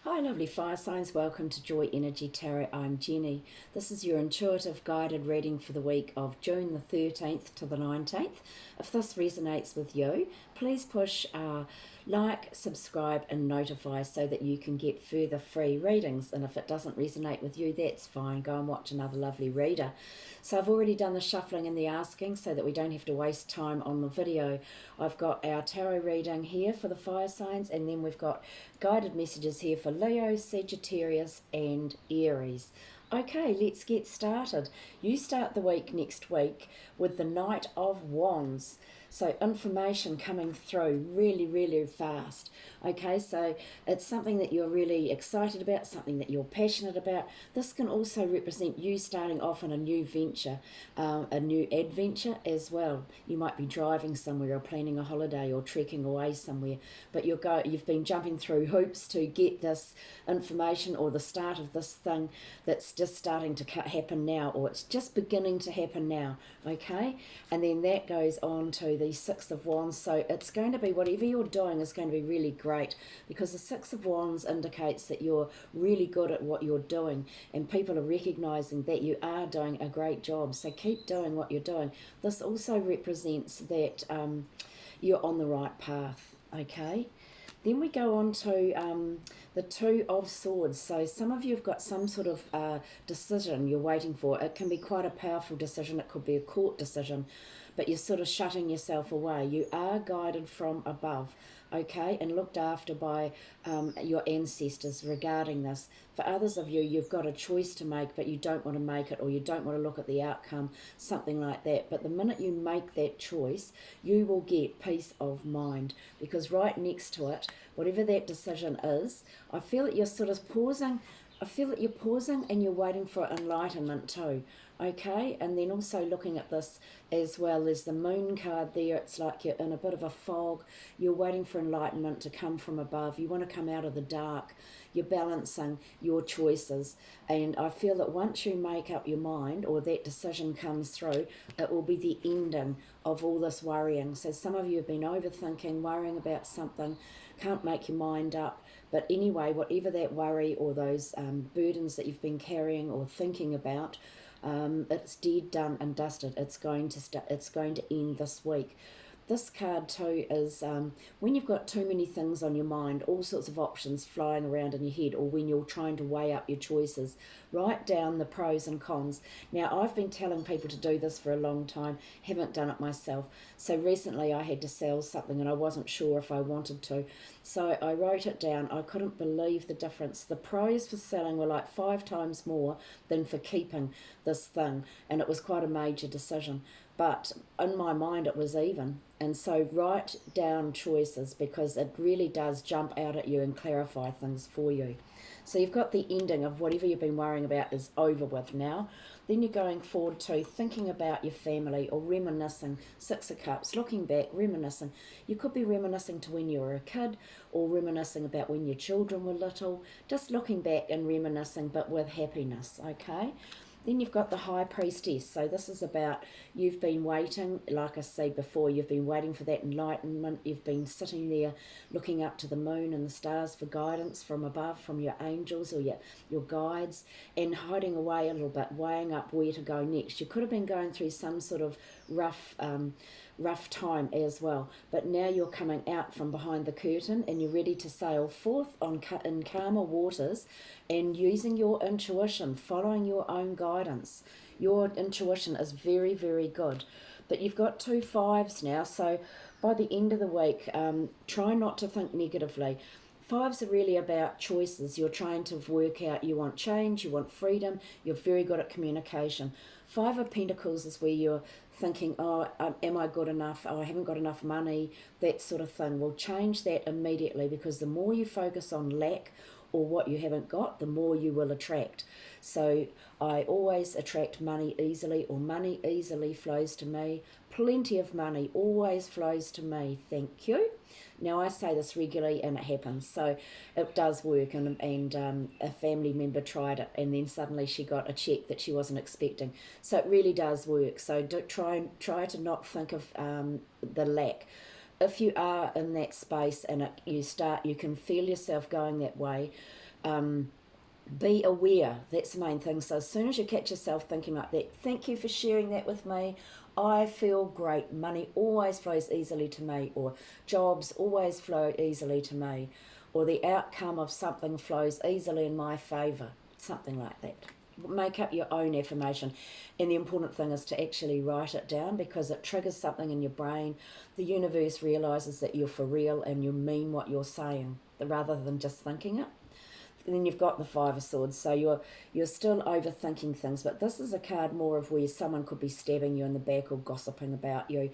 Hi, lovely fire signs. Welcome to Joy Energy Tarot. I'm Jenny. This is your intuitive guided reading for the week of June the 13th to the 19th. If this resonates with you, please push like, subscribe, and notify so that you can get further free readings. And if it doesn't resonate with you, that's fine. Go and watch another lovely reader. So I've already done the shuffling and the asking so that we don't have to waste time on the video. I've got our tarot reading here for the fire signs, and then we've got guided messages here for Leo, Sagittarius, and Aries. Okay, let's get started. You start the week next week with the Knight of Wands. So information coming through really, really fast. Okay, so it's something that you're really excited about, something that you're passionate about. This can also represent you starting off on a new venture, a new adventure as well. You might be driving somewhere or planning a holiday or trekking away somewhere, but you've been jumping through hoops to get this information or the start of this thing that's just starting to happen now, or it's just beginning to happen now. Okay, and then that goes on to the Six of Wands. So it's going to be, whatever you're doing is going to be really great, because the Six of Wands indicates that you're really good at what you're doing and people are recognizing that you are doing a great job. So keep doing what you're doing. This also represents that you're on the right path. Okay, then we go on to the Two of Swords. So some of you have got some sort of decision you're waiting for. It can be quite a powerful decision. It could be a court decision, but you're sort of shutting yourself away. You are guided from above, okay, and looked after by your ancestors regarding this. For others of you, you've got a choice to make, but you don't want to make it, or you don't want to look at the outcome, something like that. But the minute you make that choice, you will get peace of mind, because right next to it, whatever that decision is, I feel that you're sort of pausing. I feel that you're pausing and you're waiting for enlightenment too, okay? And then also looking at this as well, there's the Moon card there. It's like you're in a bit of a fog. You're waiting for enlightenment to come from above. You want to come out of the dark. You're balancing your choices. And I feel that once you make up your mind, or that decision comes through, it will be the ending of all this worrying. So some of you have been overthinking, worrying about something, can't make your mind up. But anyway, whatever that worry or those burdens that you've been carrying or thinking about, it's dead, done, and dusted. It's going to end this week. This card too is when you've got too many things on your mind, all sorts of options flying around in your head, or when you're trying to weigh up your choices, write down the pros and cons. Now, I've been telling people to do this for a long time, haven't done it myself. So recently I had to sell something and I wasn't sure if I wanted to. So I wrote it down. I couldn't believe the difference. The pros for selling were like 5 times more than for keeping this thing. And it was quite a major decision. But in my mind, it was even. And so write down choices, because it really does jump out at you and clarify things for you. So you've got the ending of whatever you've been worrying about is over with now. Then you're going forward to thinking about your family or reminiscing. Six of Cups, looking back, reminiscing. You could be reminiscing to when you were a kid, or reminiscing about when your children were little. Just looking back and reminiscing, but with happiness, okay? Then you've got the High Priestess. So this is about, you've been waiting, like I said before, you've been waiting for that enlightenment. You've been sitting there looking up to the moon and the stars for guidance from above, from your angels or your guides, and hiding away a little bit, weighing up where to go next. You could have been going through some sort of rough time as well, but now you're coming out from behind the curtain and you're ready to sail forth in calmer waters, and using your intuition, following your own guidance. Your intuition is very, very good. But you've got 2 5s now, so by the end of the week, try not to think negatively. 5s are really about choices. You're trying to work out, you want change, you want freedom, you're very good at communication. 5 of Pentacles is where you're thinking, oh, am I good enough? Oh, I haven't got enough money, that sort of thing. Well, change that immediately, because the more you focus on lack or what you haven't got, the more you will attract. So I always attract money easily, or money easily flows to me. Plenty of money always flows to me. Thank you. Now, I say this regularly and it happens, so it does work. And a family member tried it, and then suddenly she got a check that she wasn't expecting. So it really does work. So try to not think of the lack. If you are in that space and you can feel yourself going that way, Be aware. That's the main thing. So as soon as you catch yourself thinking like that, thank you for sharing that with me. I feel great. Money always flows easily to me, or jobs always flow easily to me, or the outcome of something flows easily in my favour. Something like that. Make up your own affirmation, and the important thing is to actually write it down, because it triggers something in your brain. The universe realises that you're for real and you mean what you're saying, rather than just thinking it. And then you've got the Five of Swords, so you're still overthinking things, but this is a card more of where someone could be stabbing you in the back or gossiping about you,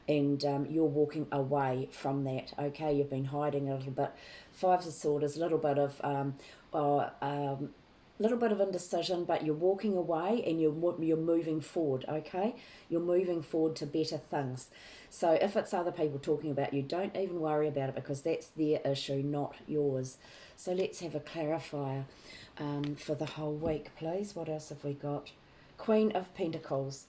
and you're walking away from that. Okay, you've been hiding a little bit. Five of Swords is a little bit of indecision, but you're walking away and you're moving forward. Okay, you're moving forward to better things. So if it's other people talking about you, don't even worry about it, because that's their issue, not yours. So let's have a clarifier for the whole week, please. What else have we got? Queen of Pentacles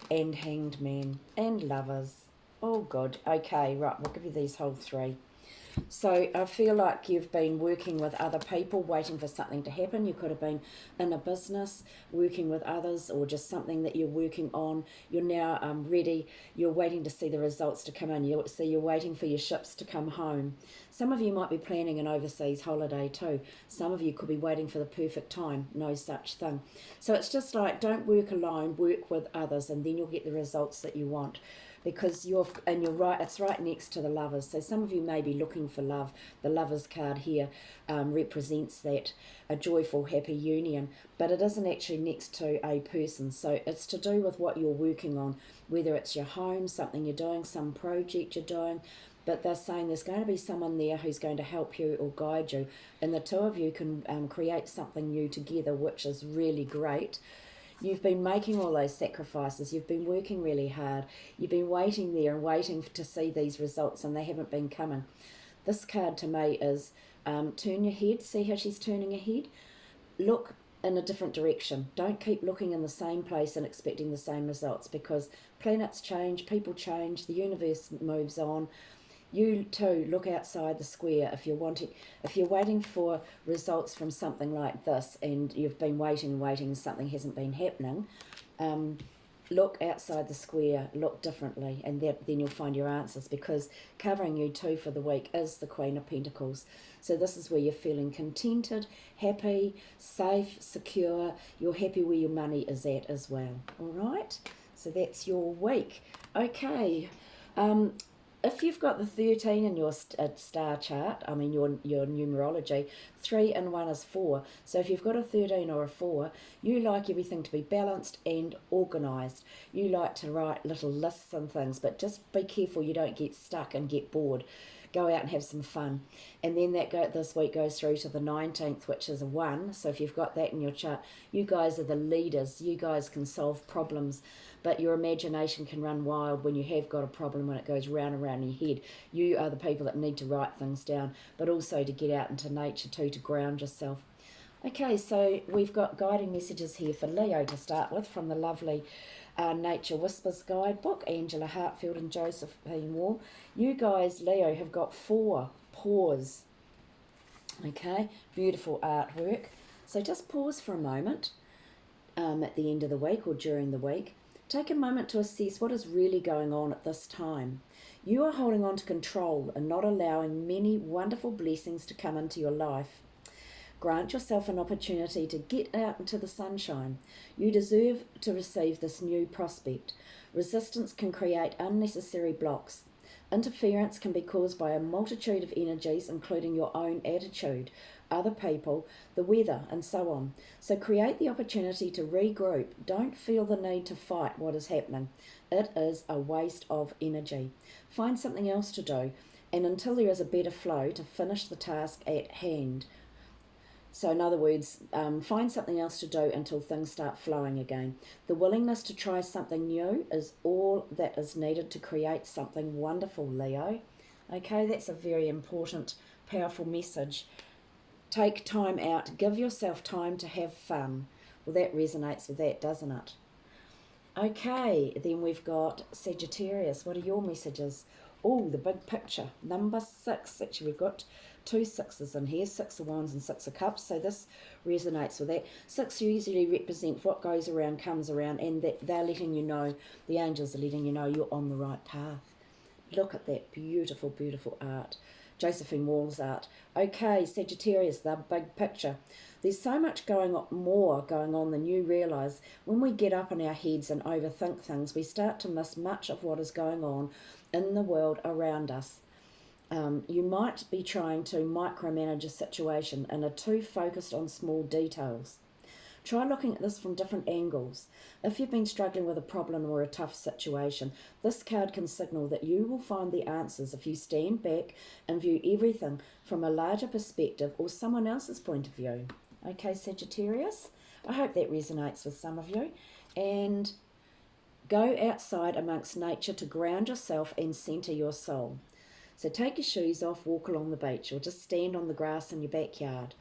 and Hanged Man and Lovers. Oh, good. Okay, right, we'll give you these whole three. So I feel like you've been working with other people, waiting for something to happen. You could have been in a business, working with others, or just something that you're working on. You're now ready. You're waiting to see the results to come in. You're waiting for your ships to come home. Some of you might be planning an overseas holiday too. Some of you could be waiting for the perfect time. No such thing. So it's just like, don't work alone, work with others, and then you'll get the results that you want. Because you're right, it's right next to the Lovers. So some of you may be looking for love. The Lovers card here represents that, a joyful, happy union, but it isn't actually next to a person. So it's to do with what you're working on, whether it's your home, something you're doing, some project you're doing. But they're saying there's going to be someone there who's going to help you or guide you, and the two of you can create something new together, which is really great. You've been making all those sacrifices. You've been working really hard. You've been waiting there and waiting to see these results, and they haven't been coming. This card to me is turn your head. See how she's turning her head? Look in a different direction. Don't keep looking in the same place and expecting the same results, because planets change, people change, the universe moves on. You too look outside the square. If you're waiting for results from something like this, and you've been waiting and something hasn't been happening, look outside the square, look differently, and then you'll find your answers, because covering you too for the week is the Queen of Pentacles. So this is where you're feeling contented, happy, safe, secure. You're happy where your money is at as well. All right? So that's your week. Okay. If you've got the 13 in your star chart, I mean your numerology, 3 and 1 is 4. So if you've got a 13 or a 4, you like everything to be balanced and organised. You like to write little lists and things, but just be careful you don't get stuck and get bored. Go out and have some fun. And then this week goes through to the 19th, which is a 1. So if you've got that in your chart, you guys are the leaders. You guys can solve problems, but your imagination can run wild when you have got a problem, when it goes round and round in your head. You are the people that need to write things down, but also to get out into nature too, to ground yourself. Okay, so we've got guiding messages here for Leo to start with from the lovely Nature Whispers guidebook, Angela Hartfield and Josephine Wall. You guys, Leo, have got 4 paws. Okay, beautiful artwork. So just pause for a moment at the end of the week or during the week. Take a moment to assess what is really going on at this time. You are holding on to control and not allowing many wonderful blessings to come into your life. Grant yourself an opportunity to get out into the sunshine. You deserve to receive this new prospect. Resistance can create unnecessary blocks. Interference can be caused by a multitude of energies, including your own attitude, other people, the weather, and so on. So create the opportunity to regroup. Don't feel the need to fight what is happening. It is a waste of energy. Find something else to do, and until there is a better flow, to finish the task at hand. So in other words, find something else to do until things start flowing again. The willingness to try something new is all that is needed to create something wonderful, Leo. Okay, that's a very important, powerful message. Take time out. Give yourself time to have fun. Well, that resonates with that, doesn't it? Okay, then we've got Sagittarius. What are your messages? Oh, the big picture. Number 6. Actually, we've got two sixes in here, 6 of Wands and 6 of Cups, so this resonates with that. 6 usually represent what goes around comes around, and that they're letting you know, the angels are letting you know you're on the right path. Look at that beautiful, beautiful art. Josephine Wall's art. Okay, Sagittarius, the big picture. There's so much more going on than you realise. When we get up in our heads and overthink things, we start to miss much of what is going on in the world around us. You might be trying to micromanage a situation and are too focused on small details. Try looking at this from different angles. If you've been struggling with a problem or a tough situation, this card can signal that you will find the answers if you stand back and view everything from a larger perspective or someone else's point of view. Okay, Sagittarius, I hope that resonates with some of you. And go outside amongst nature to ground yourself and centre your soul. So take your shoes off, walk along the beach, or just stand on the grass in your backyard.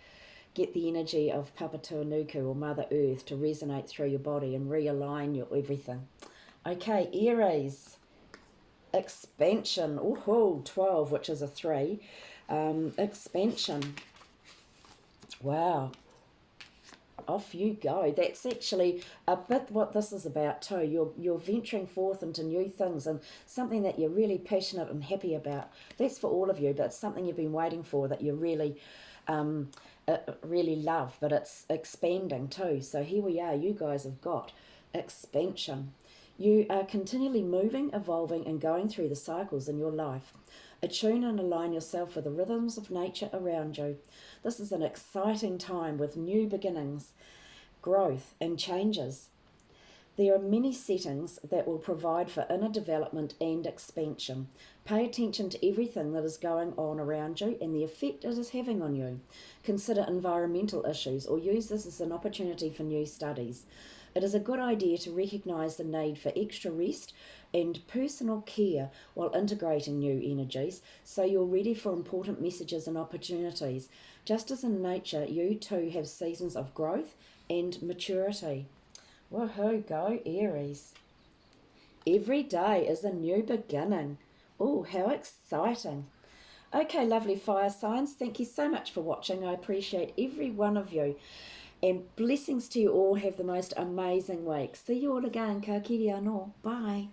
Get the energy of Papatūānuku or Mother Earth to resonate through your body and realign your everything. Okay, Aries, expansion. Oh, 12, which is a 3. Expansion. Wow. Off you go. That's actually a bit what this is about too. You're venturing forth into new things and something that you're really passionate and happy about. That's for all of you, but it's something you've been waiting for that you really love, but it's expanding too. So here we are. You guys have got expansion. You are continually moving, evolving, and going through the cycles in your life. Attune and align yourself with the rhythms of nature around you. This is an exciting time with new beginnings, growth, and changes. There are many settings that will provide for inner development and expansion. Pay attention to everything that is going on around you and the effect it is having on you. Consider environmental issues or use this as an opportunity for new studies. It is a good idea to recognise the need for extra rest and personal care while integrating new energies, so you're ready for important messages and opportunities. Just as in nature, you too have seasons of growth and maturity. Woohoo, go Aries. Every day is a new beginning. Oh, how exciting. Okay, lovely fire signs, thank you so much for watching. I appreciate every one of you. And blessings to you all. Have the most amazing week. See you all again. Ka kiri anō. Bye.